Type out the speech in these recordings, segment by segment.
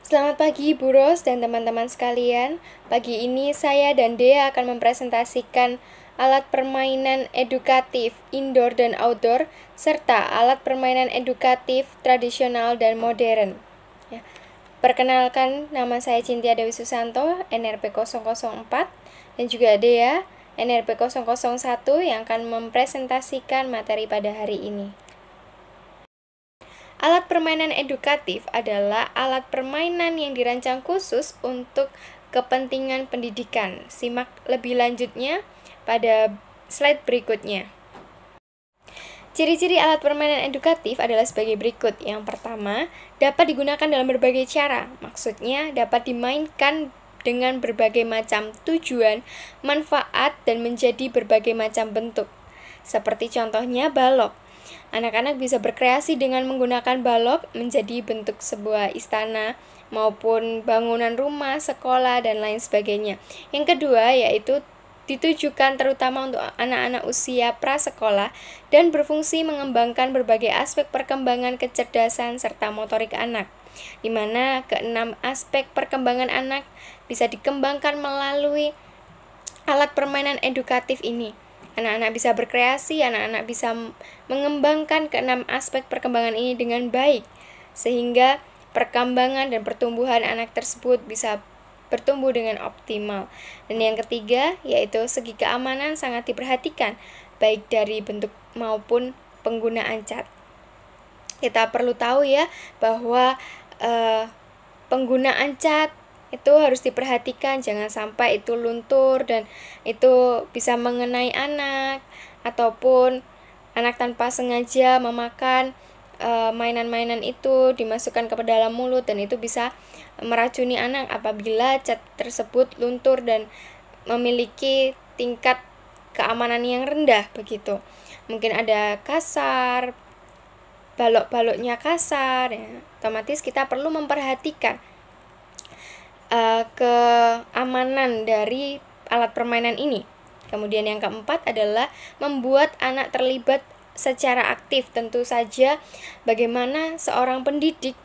Selamat pagi Bu Ros dan teman-teman sekalian. Pagi ini saya dan Dea akan mempresentasikan alat permainan edukatif indoor dan outdoor serta alat permainan edukatif tradisional dan modern. Ya. Perkenalkan, nama saya Cintia Dewi Susanto, NRP 004, dan juga Dea, NRP 001 yang akan mempresentasikan materi pada hari ini. Alat permainan edukatif adalah alat permainan yang dirancang khusus untuk kepentingan pendidikan. Simak lebih lanjutnya pada slide berikutnya. Ciri-ciri alat permainan edukatif adalah sebagai berikut. Yang pertama, dapat digunakan dalam berbagai cara. Maksudnya, dapat dimainkan dengan berbagai macam tujuan, manfaat, dan menjadi berbagai macam bentuk. Seperti contohnya balok. Anak-anak bisa berkreasi dengan menggunakan balok menjadi bentuk sebuah istana maupun bangunan rumah, sekolah, dan lain sebagainya. Yang kedua yaitu ditujukan terutama untuk anak-anak usia prasekolah dan berfungsi mengembangkan berbagai aspek perkembangan kecerdasan serta motorik anak, di mana keenam aspek perkembangan anak bisa dikembangkan melalui alat permainan edukatif ini. Anak-anak bisa berkreasi, anak-anak bisa mengembangkan keenam aspek perkembangan ini dengan baik, sehingga perkembangan dan pertumbuhan anak tersebut bisa bertumbuh dengan optimal. Dan yang ketiga, yaitu segi keamanan sangat diperhatikan, baik dari bentuk maupun penggunaan cat. Kita perlu tahu ya, bahwa penggunaan cat itu harus diperhatikan, jangan sampai itu luntur dan itu bisa mengenai anak, ataupun anak tanpa sengaja memakan mainan-mainan itu dimasukkan ke dalam mulut dan itu bisa meracuni anak apabila cat tersebut luntur dan memiliki tingkat keamanan yang rendah begitu. Mungkin ada kasar, balok-baloknya kasar ya. Otomatis kita perlu memperhatikan keamanan dari alat permainan ini. Kemudian yang keempat adalah membuat anak terlibat secara aktif. Tentu saja bagaimana seorang pendidik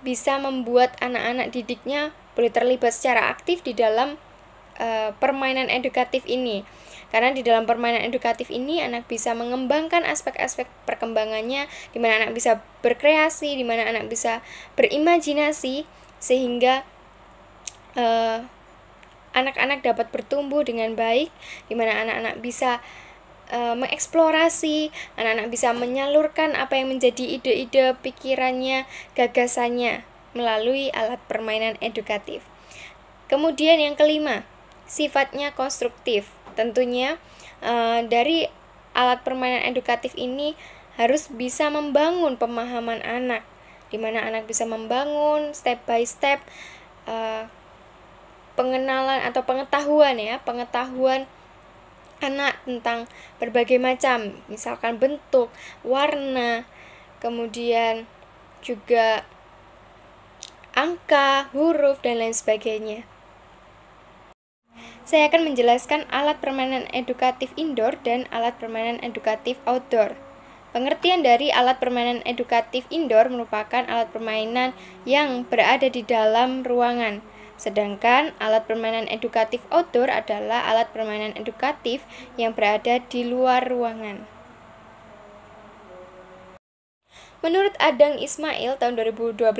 bisa membuat anak-anak didiknya boleh terlibat secara aktif di dalam permainan edukatif ini. Karena di dalam permainan edukatif ini anak bisa mengembangkan aspek-aspek perkembangannya, di mana anak bisa berkreasi, di mana anak bisa berimajinasi, sehingga anak-anak dapat bertumbuh dengan baik, di mana anak-anak bisa mengeksplorasi, anak-anak bisa menyalurkan apa yang menjadi ide-ide pikirannya, gagasannya melalui alat permainan edukatif. Kemudian yang kelima, sifatnya konstruktif. Tentunya dari alat permainan edukatif ini harus bisa membangun pemahaman anak, di mana anak bisa membangun step by step pengenalan atau pengetahuan anak tentang berbagai macam, misalkan bentuk, warna, kemudian juga angka, huruf, dan lain sebagainya. Saya akan menjelaskan alat permainan edukatif indoor dan alat permainan edukatif outdoor. Pengertian dari alat permainan edukatif indoor merupakan alat permainan yang berada di dalam ruangan. Sedangkan alat permainan edukatif outdoor adalah alat permainan edukatif yang berada di luar ruangan. Menurut Adang Ismail tahun 2012,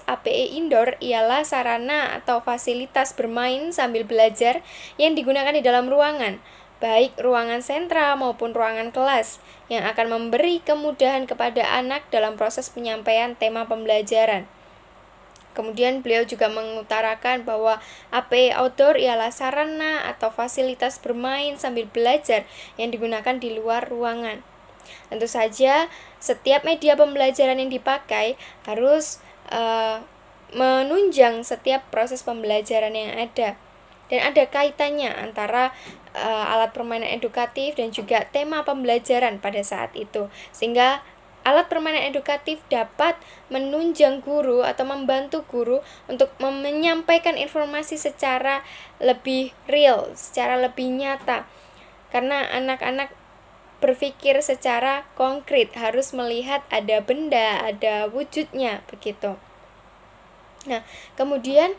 APE indoor ialah sarana atau fasilitas bermain sambil belajar yang digunakan di dalam ruangan, baik ruangan sentra maupun ruangan kelas, yang akan memberi kemudahan kepada anak dalam proses penyampaian tema pembelajaran. Kemudian beliau juga mengutarakan bahwa APE outdoor ialah sarana atau fasilitas bermain sambil belajar yang digunakan di luar ruangan. Tentu saja setiap media pembelajaran yang dipakai harus menunjang setiap proses pembelajaran yang ada. Dan ada kaitannya antara alat permainan edukatif dan juga tema pembelajaran pada saat itu. Sehingga alat permainan edukatif dapat menunjang guru atau membantu guru untuk menyampaikan informasi secara lebih real, secara lebih nyata. Karena anak-anak berpikir secara konkret, harus melihat ada benda, ada wujudnya, begitu. Nah, kemudian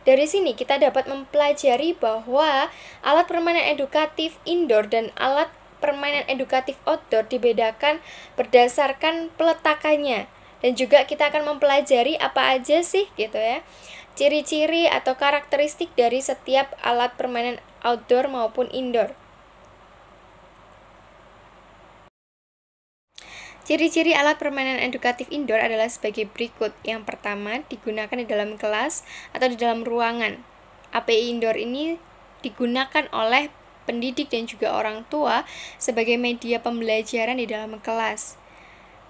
dari sini kita dapat mempelajari bahwa alat permainan edukatif indoor dan alat permainan edukatif outdoor dibedakan berdasarkan peletakannya. Dan juga kita akan mempelajari apa aja sih gitu ya, ciri-ciri atau karakteristik dari setiap alat permainan outdoor maupun indoor. Ciri-ciri alat permainan edukatif indoor adalah sebagai berikut. Yang pertama, digunakan di dalam kelas atau di dalam ruangan. API indoor ini digunakan oleh pendidik dan juga orang tua sebagai media pembelajaran di dalam kelas,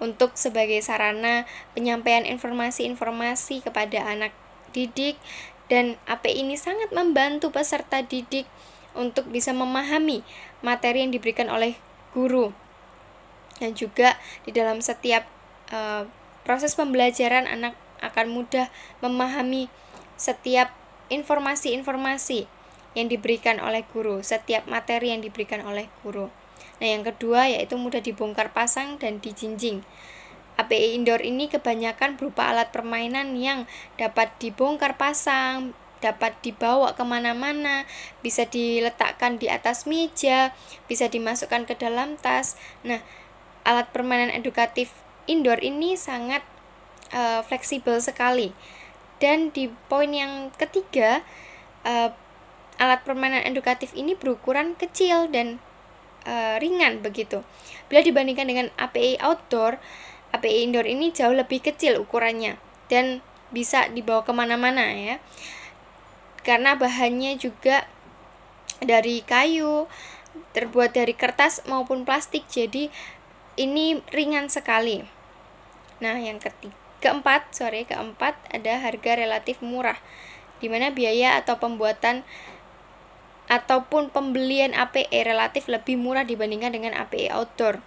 untuk sebagai sarana penyampaian informasi-informasi kepada anak didik, dan API ini sangat membantu peserta didik untuk bisa memahami materi yang diberikan oleh guru. Dan juga di dalam setiap proses pembelajaran anak akan mudah memahami setiap informasi-informasi yang diberikan oleh guru, setiap materi yang diberikan oleh guru. Nah, yang kedua yaitu mudah dibongkar pasang dan dijinjing. API indoor ini kebanyakan berupa alat permainan yang dapat dibongkar pasang, dapat dibawa kemana-mana, bisa diletakkan di atas meja, bisa dimasukkan ke dalam tas. Nah, alat permainan edukatif indoor ini sangat fleksibel sekali. Dan di poin yang ketiga, alat permainan edukatif ini berukuran kecil dan ringan begitu. Bila dibandingkan dengan API outdoor, API indoor ini jauh lebih kecil ukurannya dan bisa dibawa kemana-mana ya. Karena bahannya juga dari kayu, terbuat dari kertas maupun plastik, jadi ini ringan sekali. Nah, yang keempat ada harga relatif murah, di mana biaya atau pembuatan ataupun pembelian APE relatif lebih murah dibandingkan dengan APE outdoor.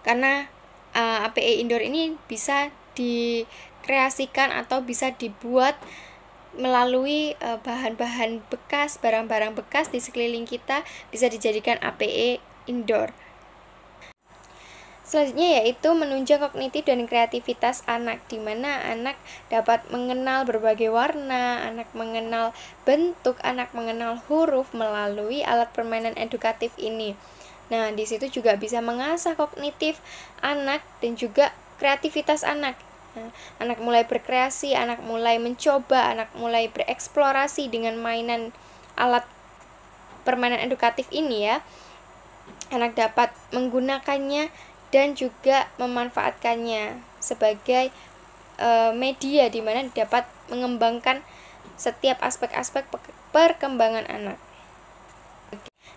Karena APE indoor ini bisa dikreasikan atau bisa dibuat melalui bahan-bahan bekas, barang-barang bekas di sekeliling kita bisa dijadikan APE indoor. Selanjutnya yaitu menunjang kognitif dan kreativitas anak, di mana anak dapat mengenal berbagai warna, anak mengenal bentuk, anak mengenal huruf melalui alat permainan edukatif ini. Nah, di situ juga bisa mengasah kognitif anak dan juga kreativitas anak. Nah, anak mulai berkreasi, anak mulai mencoba, anak mulai bereksplorasi dengan mainan alat permainan edukatif ini ya. Anak dapat menggunakannya dan juga memanfaatkannya sebagai media di mana dapat mengembangkan setiap aspek-aspek perkembangan anak.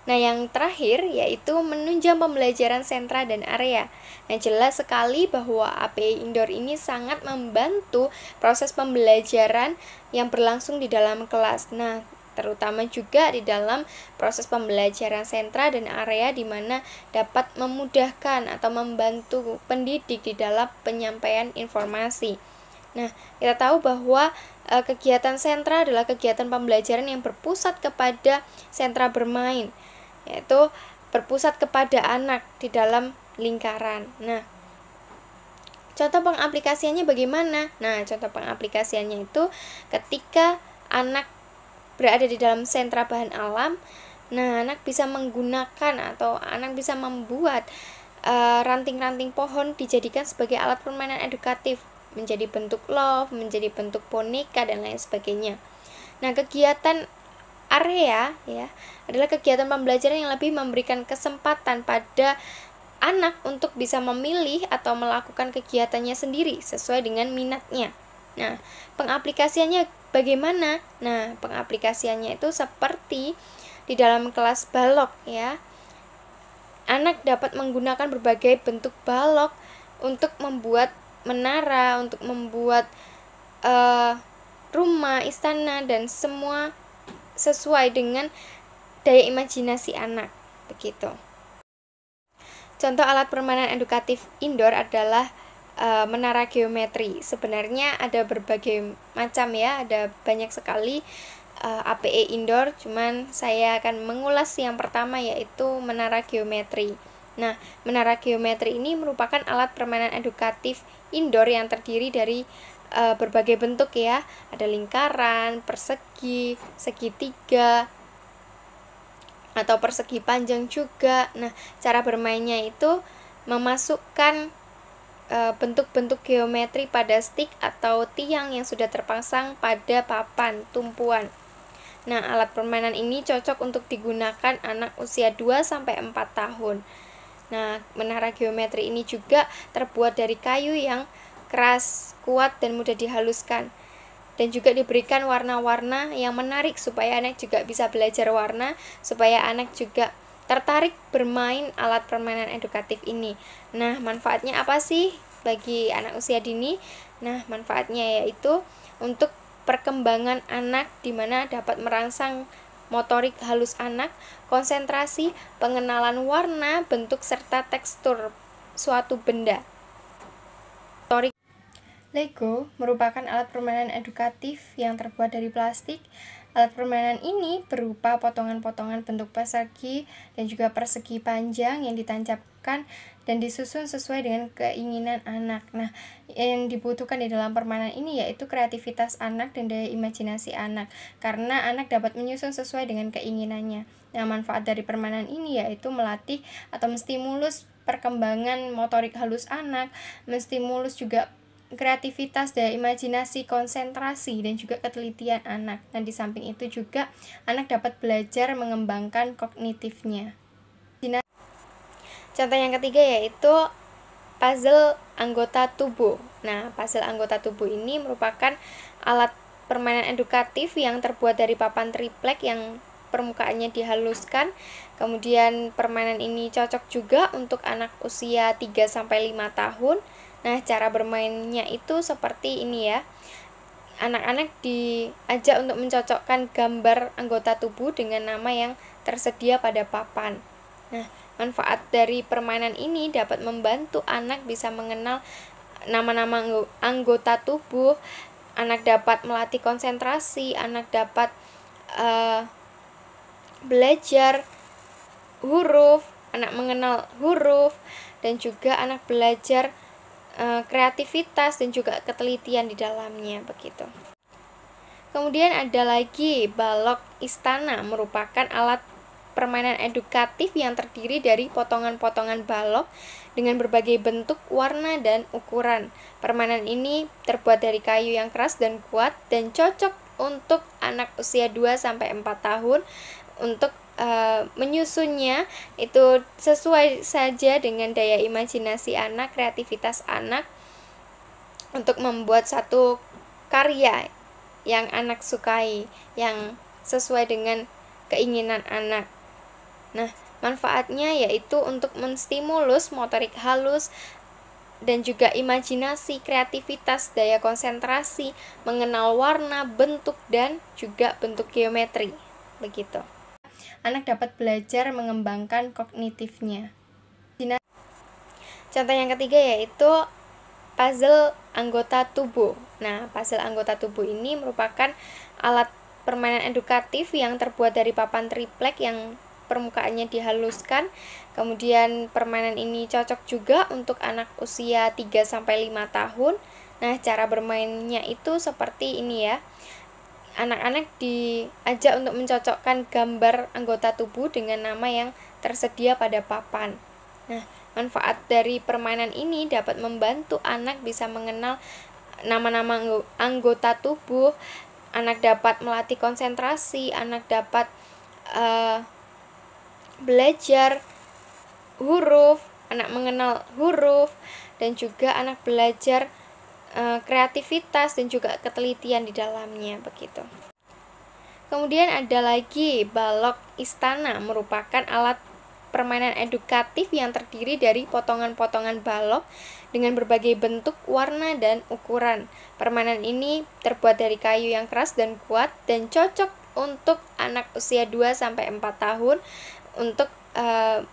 Nah, yang terakhir yaitu menunjang pembelajaran sentra dan area. Nah, jelas sekali bahwa API indoor ini sangat membantu proses pembelajaran yang berlangsung di dalam kelas. Nah, terutama juga di dalam proses pembelajaran sentra dan area, di mana dapat memudahkan atau membantu pendidik di dalam penyampaian informasi. Nah, kita tahu bahwa kegiatan sentra adalah kegiatan pembelajaran yang berpusat kepada sentra bermain, yaitu berpusat kepada anak di dalam lingkaran. Nah, contoh pengaplikasiannya bagaimana? Nah, contoh pengaplikasiannya itu ketika anak berada di dalam sentra bahan alam, nah anak bisa menggunakan atau anak bisa membuat ranting-ranting pohon dijadikan sebagai alat permainan edukatif, menjadi bentuk love, menjadi bentuk boneka dan lain sebagainya. Nah, kegiatan area ya adalah kegiatan pembelajaran yang lebih memberikan kesempatan pada anak untuk bisa memilih atau melakukan kegiatannya sendiri sesuai dengan minatnya. Nah, pengaplikasiannya bagaimana? Nah, pengaplikasiannya itu seperti di dalam kelas balok ya. Anak dapat menggunakan berbagai bentuk balok untuk membuat menara, untuk membuat rumah, istana, dan semua sesuai dengan daya imajinasi anak, begitu. Contoh alat permainan edukatif indoor adalah menara geometri. Sebenarnya ada berbagai macam ya, ada banyak sekali APE indoor, cuman saya akan mengulas yang pertama yaitu menara geometri. Nah, menara geometri ini merupakan alat permainan edukatif indoor yang terdiri dari berbagai bentuk ya, ada lingkaran, persegi, segitiga, atau persegi panjang juga. Nah, cara bermainnya itu memasukkan bentuk-bentuk geometri pada stick atau tiang yang sudah terpasang pada papan tumpuan. Nah, alat permainan ini cocok untuk digunakan anak usia 2-4 tahun. Nah, menara geometri ini juga terbuat dari kayu yang keras, kuat, dan mudah dihaluskan. Dan juga diberikan warna-warna yang menarik supaya anak juga bisa belajar warna, supaya anak juga tertarik bermain alat permainan edukatif ini. Nah, manfaatnya apa sih bagi anak usia dini? Nah, manfaatnya yaitu untuk perkembangan anak, di mana dapat merangsang motorik halus anak, konsentrasi, pengenalan warna, bentuk, serta tekstur suatu benda. Lego merupakan alat permainan edukatif yang terbuat dari plastik. Alat permainan ini berupa potongan-potongan bentuk persegi dan juga persegi panjang yang ditancapkan dan disusun sesuai dengan keinginan anak. Nah, yang dibutuhkan di dalam permainan ini yaitu kreativitas anak dan daya imajinasi anak, karena anak dapat menyusun sesuai dengan keinginannya. Nah, manfaat dari permainan ini yaitu melatih atau menstimulus perkembangan motorik halus anak, menstimulus juga kreativitas, daya imajinasi, konsentrasi, dan juga ketelitian anak. Dan di samping itu juga anak dapat belajar mengembangkan kognitifnya. Contoh yang ketiga yaitu puzzle anggota tubuh. Nah, puzzle anggota tubuh ini merupakan alat permainan edukatif yang terbuat dari papan triplek yang permukaannya dihaluskan. Kemudian permainan ini cocok juga untuk anak usia 3-5 tahun. Nah, cara bermainnya itu seperti ini ya. Anak-anak diajak untuk mencocokkan gambar anggota tubuh dengan nama yang tersedia pada papan. Nah, manfaat dari permainan ini dapat membantu anak bisa mengenal nama-nama anggota tubuh, anak dapat melatih konsentrasi, anak dapat belajar huruf, anak mengenal huruf, dan juga anak belajar kreativitas dan juga ketelitian di dalamnya begitu. Kemudian ada lagi balok istana, merupakan alat permainan edukatif yang terdiri dari potongan-potongan balok dengan berbagai bentuk, warna, dan ukuran. Permainan ini terbuat dari kayu yang keras dan kuat dan cocok untuk anak usia 2-4 tahun. Untuk menyusunnya itu sesuai saja dengan daya imajinasi anak, kreativitas anak, untuk membuat satu karya yang anak sukai, yang sesuai dengan keinginan anak. Nah, manfaatnya yaitu untuk menstimulus motorik halus dan juga imajinasi, kreativitas, daya konsentrasi, mengenal warna, bentuk, dan juga bentuk geometri begitu. Anak dapat belajar mengembangkan kognitifnya. Contoh yang ketiga yaitu puzzle anggota tubuh. Nah, puzzle anggota tubuh ini merupakan alat permainan edukatif yang terbuat dari papan triplek yang permukaannya dihaluskan. Kemudian permainan ini cocok juga untuk anak usia 3-5 tahun. Nah, cara bermainnya itu seperti ini ya. Anak-anak diajak untuk mencocokkan gambar anggota tubuh dengan nama yang tersedia pada papan. Nah, manfaat dari permainan ini dapat membantu anak bisa mengenal nama-nama anggota tubuh, anak dapat melatih konsentrasi, anak dapat belajar huruf, anak mengenal huruf, dan juga anak belajar kreativitas dan juga ketelitian di dalamnya begitu. Kemudian ada lagi balok istana, merupakan alat permainan edukatif yang terdiri dari potongan-potongan balok dengan berbagai bentuk, warna, dan ukuran. Permainan ini terbuat dari kayu yang keras dan kuat dan cocok untuk anak usia 2-4 tahun. Untuk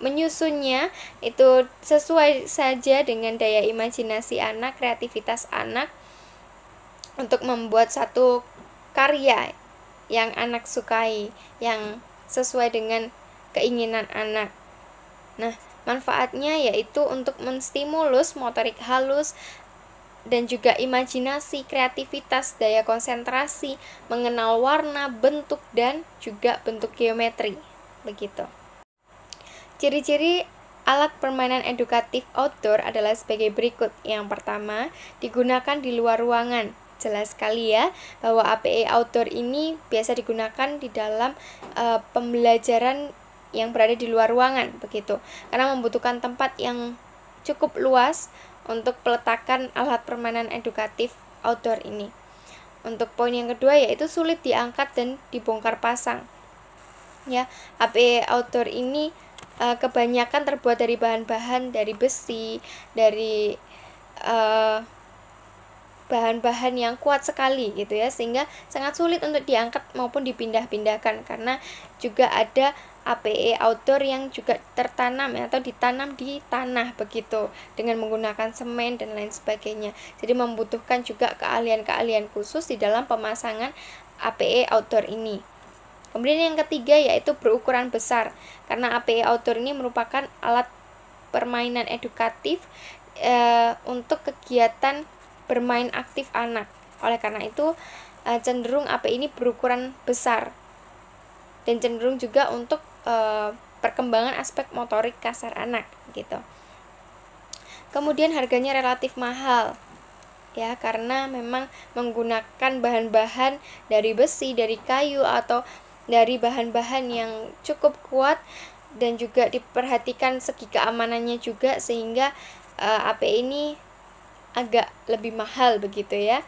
menyusunnya itu sesuai saja dengan daya imajinasi anak, kreativitas anak, untuk membuat satu karya yang anak sukai, yang sesuai dengan keinginan anak. Nah, manfaatnya yaitu untuk menstimulus motorik halus dan juga imajinasi, kreativitas, daya konsentrasi, mengenal warna, bentuk, dan juga bentuk geometri. Begitu. Ciri-ciri alat permainan edukatif outdoor adalah sebagai berikut. Yang pertama, digunakan di luar ruangan. Jelas sekali ya bahwa APE outdoor ini biasa digunakan di dalam pembelajaran yang berada di luar ruangan, begitu. Karena membutuhkan tempat yang cukup luas untuk peletakan alat permainan edukatif outdoor ini. Untuk poin yang kedua yaitu sulit diangkat dan dibongkar pasang. Ya, APE outdoor ini kebanyakan terbuat dari bahan-bahan dari besi, dari bahan-bahan yang kuat sekali gitu ya, sehingga sangat sulit untuk diangkat maupun dipindah-pindahkan, karena juga ada APE outdoor yang juga tertanam ya, atau ditanam di tanah begitu dengan menggunakan semen dan lain sebagainya. Jadi membutuhkan juga keahlian-keahlian khusus di dalam pemasangan APE outdoor ini. Kemudian yang ketiga yaitu berukuran besar, karena APE outdoor ini merupakan alat permainan edukatif untuk kegiatan bermain aktif anak. Oleh karena itu cenderung APE ini berukuran besar dan cenderung juga untuk perkembangan aspek motorik kasar anak gitu. Kemudian harganya relatif mahal ya, karena memang menggunakan bahan-bahan dari besi, dari kayu, atau dari bahan-bahan yang cukup kuat, dan juga diperhatikan segi keamanannya juga, sehingga APE ini agak lebih mahal begitu ya.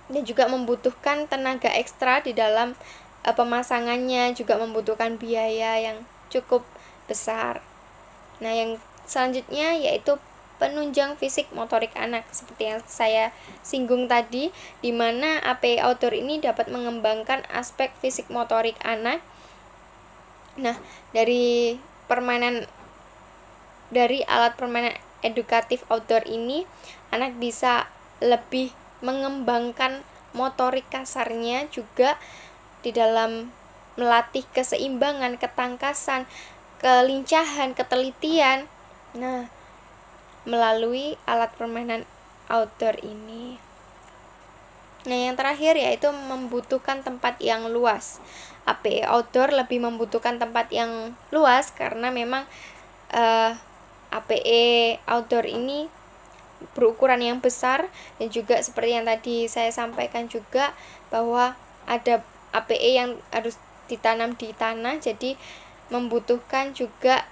Dan juga membutuhkan tenaga ekstra di dalam pemasangannya, juga membutuhkan biaya yang cukup besar. Nah, yang selanjutnya yaitu penunjang fisik motorik anak, seperti yang saya singgung tadi, di mana APE outdoor ini dapat mengembangkan aspek fisik motorik anak. Nah, dari alat permainan edukatif outdoor ini, anak bisa lebih mengembangkan motorik kasarnya juga di dalam melatih keseimbangan, ketangkasan, kelincahan, ketelitian. Nah, melalui alat permainan outdoor ini. Nah, yang terakhir yaitu membutuhkan tempat yang luas. APE outdoor lebih membutuhkan tempat yang luas karena memang APE outdoor ini berukuran yang besar, dan juga seperti yang tadi saya sampaikan juga bahwa ada APE yang harus ditanam di tanah, jadi membutuhkan juga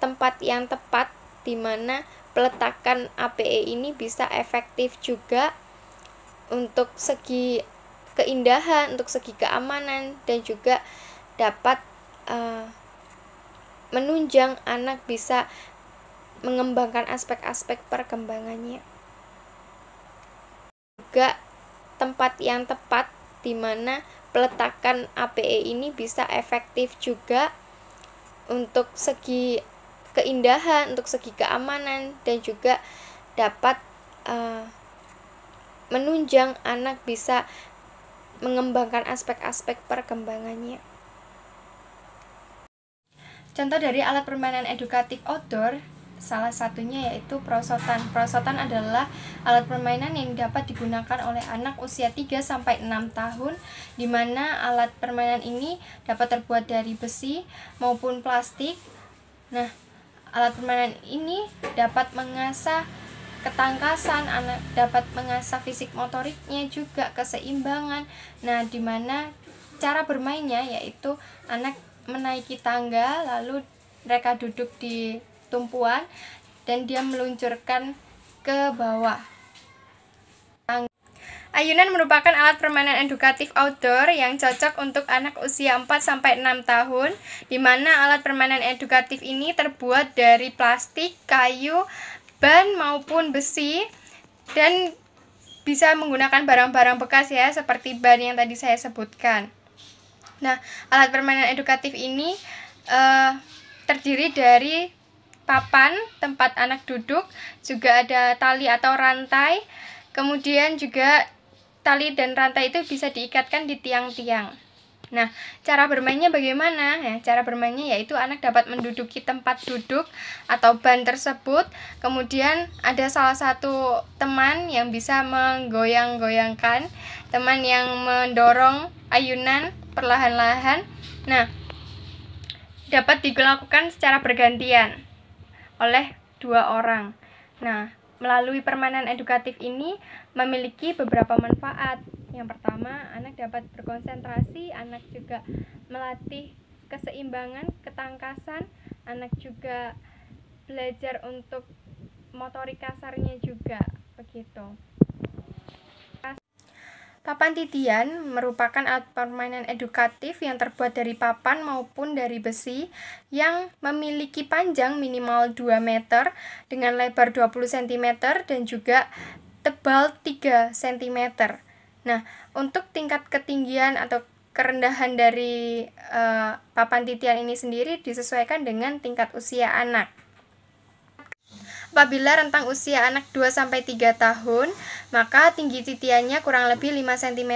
tempat yang tepat di mana peletakan APE ini bisa efektif juga untuk segi keindahan, untuk segi keamanan, dan juga dapat menunjang anak bisa mengembangkan aspek-aspek perkembangannya. Juga tempat yang tepat di mana peletakan APE ini bisa efektif juga untuk segi keindahan, untuk segi keamanan, dan juga dapat menunjang anak bisa mengembangkan aspek-aspek perkembangannya. Contoh dari alat permainan edukatif outdoor, salah satunya yaitu perosotan. Perosotan adalah alat permainan yang dapat digunakan oleh anak usia 3-6 tahun, di mana alat permainan ini dapat terbuat dari besi maupun plastik. Nah, alat permainan ini dapat mengasah ketangkasan anak, dapat mengasah fisik motoriknya, juga keseimbangan. Nah, di mana cara bermainnya yaitu anak menaiki tangga, lalu mereka duduk di tumpuan dan dia meluncurkan ke bawah. Ayunan merupakan alat permainan edukatif outdoor yang cocok untuk anak usia 4-6 tahun, di mana alat permainan edukatif ini terbuat dari plastik, kayu, ban maupun besi, dan bisa menggunakan barang-barang bekas ya, seperti ban yang tadi saya sebutkan. Nah, alat permainan edukatif ini terdiri dari papan tempat anak duduk, juga ada tali atau rantai, kemudian juga tali dan rantai itu bisa diikatkan di tiang-tiang. Nah, cara bermainnya bagaimana? Ya, cara bermainnya yaitu anak dapat menduduki tempat duduk atau ban tersebut. Kemudian ada salah satu teman yang bisa menggoyang-goyangkan, teman yang mendorong ayunan perlahan-lahan. Nah, dapat dilakukan secara bergantian oleh 2 orang. Nah, melalui permainan edukatif ini memiliki beberapa manfaat. Yang pertama, anak dapat berkonsentrasi, anak juga melatih keseimbangan, ketangkasan, anak juga belajar untuk motorik kasarnya juga, begitu. Papan titian merupakan alat permainan edukatif yang terbuat dari papan maupun dari besi yang memiliki panjang minimal 2 meter dengan lebar 20 cm dan juga tebal 3 cm. Nah, untuk tingkat ketinggian atau kerendahan dari papan titian ini sendiri disesuaikan dengan tingkat usia anak. Apabila rentang usia anak 2-3 tahun, maka tinggi titiannya kurang lebih 5 cm.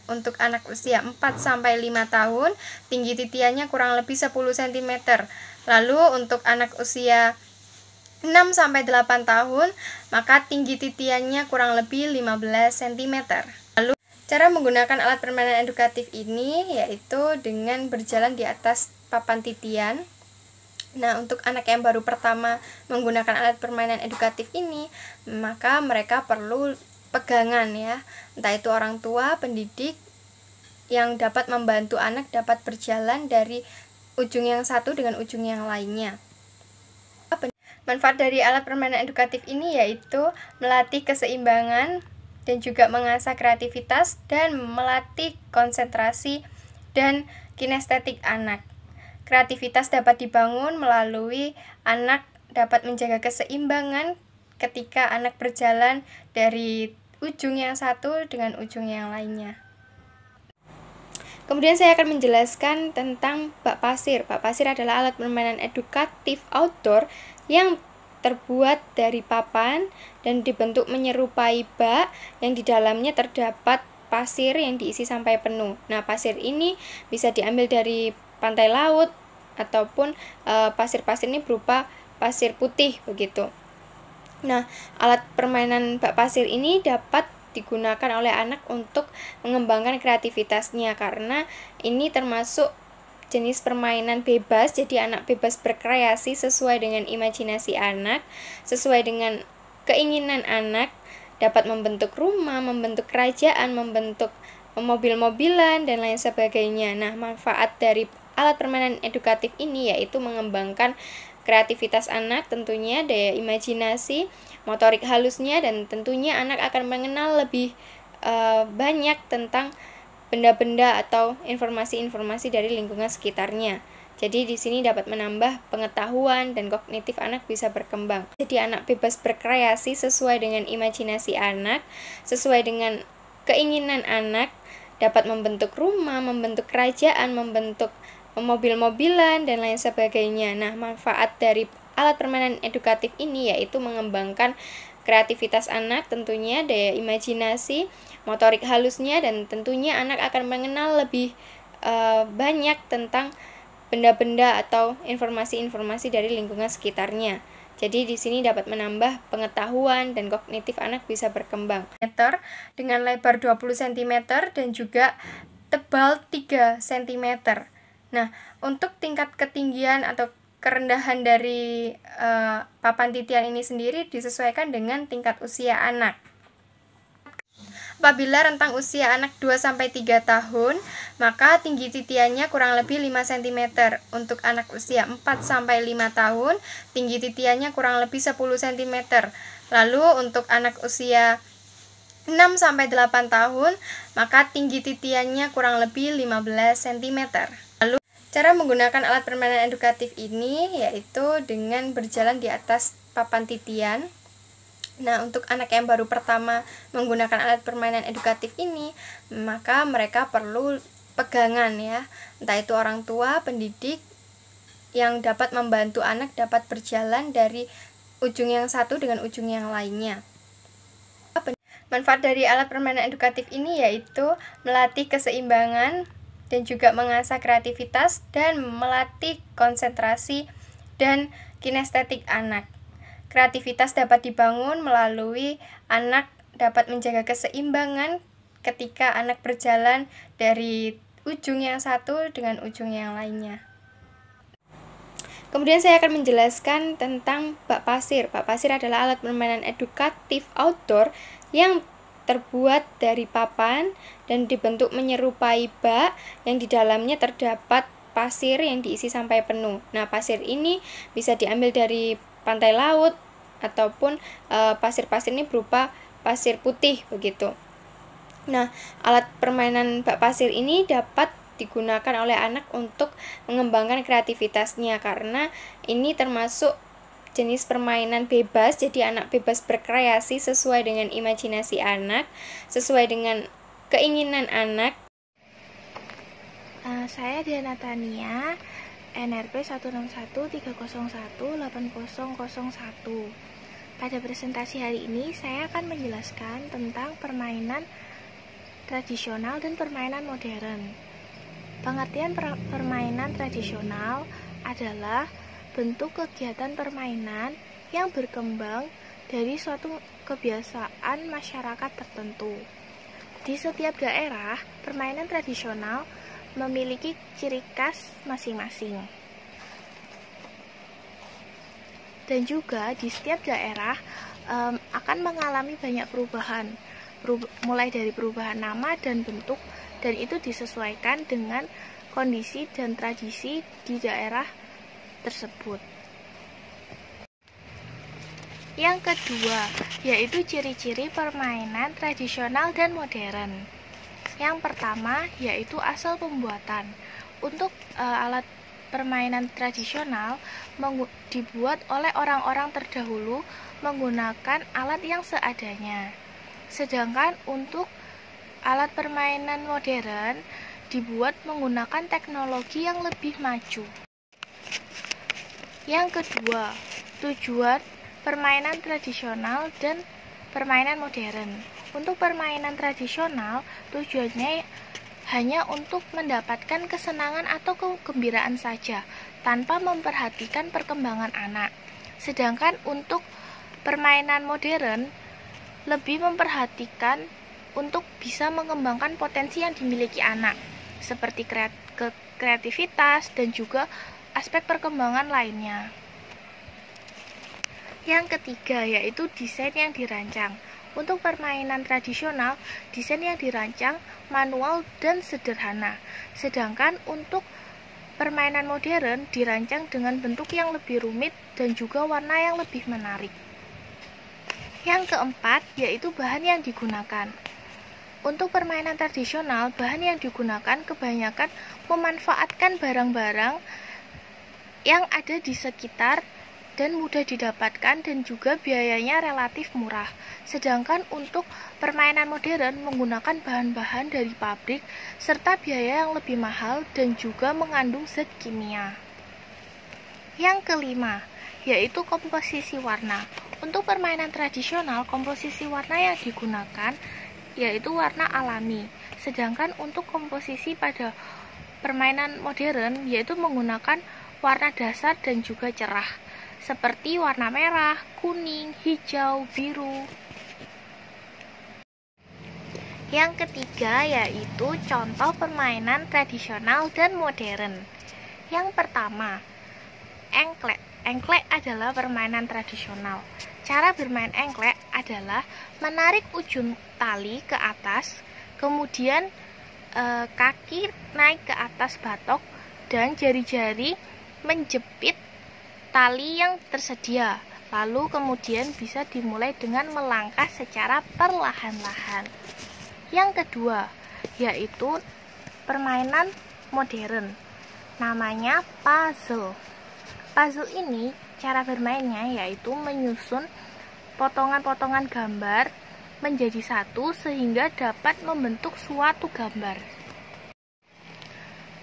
Untuk anak usia 4-5 tahun, tinggi titiannya kurang lebih 10 cm. Lalu untuk anak usia 6-8 tahun, maka tinggi titiannya kurang lebih 15 cm. Lalu, cara menggunakan alat permainan edukatif ini yaitu dengan berjalan di atas papan titian. Nah, untuk anak yang baru pertama menggunakan alat permainan edukatif ini, maka mereka perlu pegangan ya, entah itu orang tua, pendidik, yang dapat membantu anak dapat berjalan dari ujung yang satu dengan ujung yang lainnya. Manfaat dari alat permainan edukatif ini yaitu melatih keseimbangan dan juga mengasah kreativitas dan melatih konsentrasi dan kinestetik anak. Kreativitas dapat dibangun melalui anak dapat menjaga keseimbangan ketika anak berjalan dari ujung yang satu dengan ujung yang lainnya. Kemudian saya akan menjelaskan tentang bak pasir. Bak pasir adalah alat permainan edukatif outdoor yang terbuat dari papan dan dibentuk menyerupai bak yang di dalamnya terdapat pasir yang diisi sampai penuh. Nah, pasir ini bisa diambil dari pantai laut ataupun pasir-pasir ini berupa pasir putih begitu. Nah, alat permainan bak pasir ini dapat digunakan oleh anak untuk mengembangkan kreativitasnya karena ini termasuk jenis permainan bebas, jadi anak bebas berkreasi sesuai dengan imajinasi anak, sesuai dengan keinginan anak, dapat membentuk rumah, membentuk kerajaan, membentuk mobil-mobilan, dan lain sebagainya. Nah, manfaat dari alat permainan edukatif ini yaitu mengembangkan kreativitas anak, tentunya daya imajinasi, motorik halusnya, dan tentunya anak akan mengenal lebih banyak tentang benda-benda atau informasi-informasi dari lingkungan sekitarnya. Jadi di sini dapat menambah pengetahuan dan kognitif anak bisa berkembang. Jadi anak bebas berkreasi sesuai dengan imajinasi anak, sesuai dengan keinginan anak, dapat membentuk rumah, membentuk kerajaan, membentuk mobil-mobilan, dan lain sebagainya. Nah, manfaat dari alat permainan edukatif ini yaitu mengembangkan kreativitas anak, tentunya daya imajinasi, motorik halusnya, dan tentunya anak akan mengenal lebih banyak tentang benda-benda atau informasi-informasi dari lingkungan sekitarnya. Jadi di sini dapat menambah pengetahuan dan kognitif anak bisa berkembang. Dengan lebar 20 cm dan juga tebal 3 cm. Nah, untuk tingkat ketinggian atau kerendahan dari papan titian ini sendiri disesuaikan dengan tingkat usia anak. Apabila rentang usia anak 2-3 tahun, maka tinggi titiannya kurang lebih 5 cm. Untuk anak usia 4-5 tahun, tinggi titiannya kurang lebih 10 cm. Lalu untuk anak usia 6-8 tahun, maka tinggi titiannya kurang lebih 15 cm. Lalu, cara menggunakan alat permainan edukatif ini yaitu dengan berjalan di atas papan titian. Nah, untuk anak yang baru pertama menggunakan alat permainan edukatif ini, maka mereka perlu pegangan ya, entah itu orang tua, pendidik, yang dapat membantu anak dapat berjalan dari ujung yang satu dengan ujung yang lainnya. Manfaat dari alat permainan edukatif ini yaitu melatih keseimbangan, dan juga mengasah kreativitas dan melatih konsentrasi dan kinestetik anak. Kreativitas dapat dibangun melalui anak dapat menjaga keseimbangan ketika anak berjalan dari ujung yang satu dengan ujung yang lainnya. Kemudian saya akan menjelaskan tentang bak pasir. Bak pasir adalah alat permainan edukatif outdoor yang terbuat dari papan dan dibentuk menyerupai bak yang di dalamnya terdapat pasir yang diisi sampai penuh. Nah, pasir ini bisa diambil dari pantai laut ataupun pasir-pasir ini berupa pasir putih begitu. Nah, alat permainan bak pasir ini dapat digunakan oleh anak untuk mengembangkan kreativitasnya karena ini termasuk jenis permainan bebas, jadi anak bebas berkreasi sesuai dengan imajinasi anak, sesuai dengan keinginan anak. Saya Diana Tania, NRP 16130180001. Pada presentasi hari ini, saya akan menjelaskan tentang permainan tradisional dan permainan modern. Pengertian permainan tradisional adalah bentuk kegiatan permainan yang berkembang dari suatu kebiasaan masyarakat tertentu. Di setiap daerah, permainan tradisional memiliki ciri khas masing-masing. Dan juga di setiap daerah akan mengalami banyak perubahan, mulai dari perubahan nama dan bentuk, dan itu disesuaikan dengan kondisi dan tradisi di daerah tersebut. Yang kedua, yaitu ciri-ciri permainan tradisional dan modern. Yang pertama, yaitu asal pembuatan. Untuk alat permainan tradisional dibuat oleh orang-orang terdahulu menggunakan alat yang seadanya. Sedangkan untuk alat permainan modern dibuat menggunakan teknologi yang lebih maju. Yang kedua, tujuan permainan tradisional dan permainan modern. Untuk permainan tradisional, tujuannya hanya untuk mendapatkan kesenangan atau kegembiraan saja, tanpa memperhatikan perkembangan anak. Sedangkan untuk permainan modern, lebih memperhatikan untuk bisa mengembangkan potensi yang dimiliki anak, seperti kreativitas dan juga aspek perkembangan lainnya. Yang ketiga, yaitu desain yang dirancang. Untuk permainan tradisional, desain yang dirancang manual dan sederhana. Sedangkan untuk permainan modern dirancang dengan bentuk yang lebih rumit dan juga warna yang lebih menarik. Yang keempat, yaitu bahan yang digunakan. Untuk permainan tradisional, bahan yang digunakan kebanyakan memanfaatkan barang-barang yang ada di sekitar dan mudah didapatkan dan juga biayanya relatif murah. Sedangkan untuk permainan modern menggunakan bahan-bahan dari pabrik serta biaya yang lebih mahal dan juga mengandung zat kimia. Yang kelima, yaitu komposisi warna. Untuk permainan tradisional, komposisi warna yang digunakan yaitu warna alami. Sedangkan untuk komposisi pada permainan modern yaitu menggunakan warna dasar dan juga cerah, seperti warna merah, kuning, hijau, biru. Yang ketiga, yaitu contoh permainan tradisional dan modern. Yang pertama, engklek. Engklek adalah permainan tradisional. Cara bermain engklek adalah menarik ujung tali ke atas, kemudian kaki naik ke atas batok dan jari-jari menjepit tali yang tersedia. Lalu kemudian bisa dimulai dengan melangkah secara perlahan-lahan. Yang kedua, yaitu permainan modern. Namanya puzzle. Puzzle ini cara bermainnya yaitu menyusun potongan-potongan gambar menjadi satu sehingga dapat membentuk suatu gambar.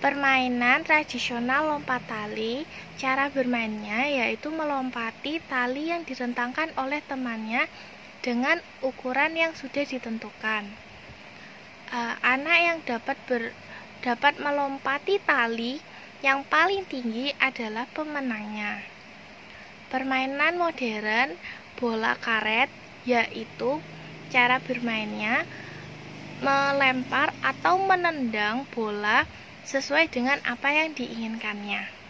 Permainan tradisional lompat tali, cara bermainnya yaitu melompati tali yang direntangkan oleh temannya dengan ukuran yang sudah ditentukan. Anak yang dapat dapat melompati tali yang paling tinggi adalah pemenangnya. Permainan modern bola karet yaitu cara bermainnya melempar atau menendang bola sesuai dengan apa yang diinginkannya.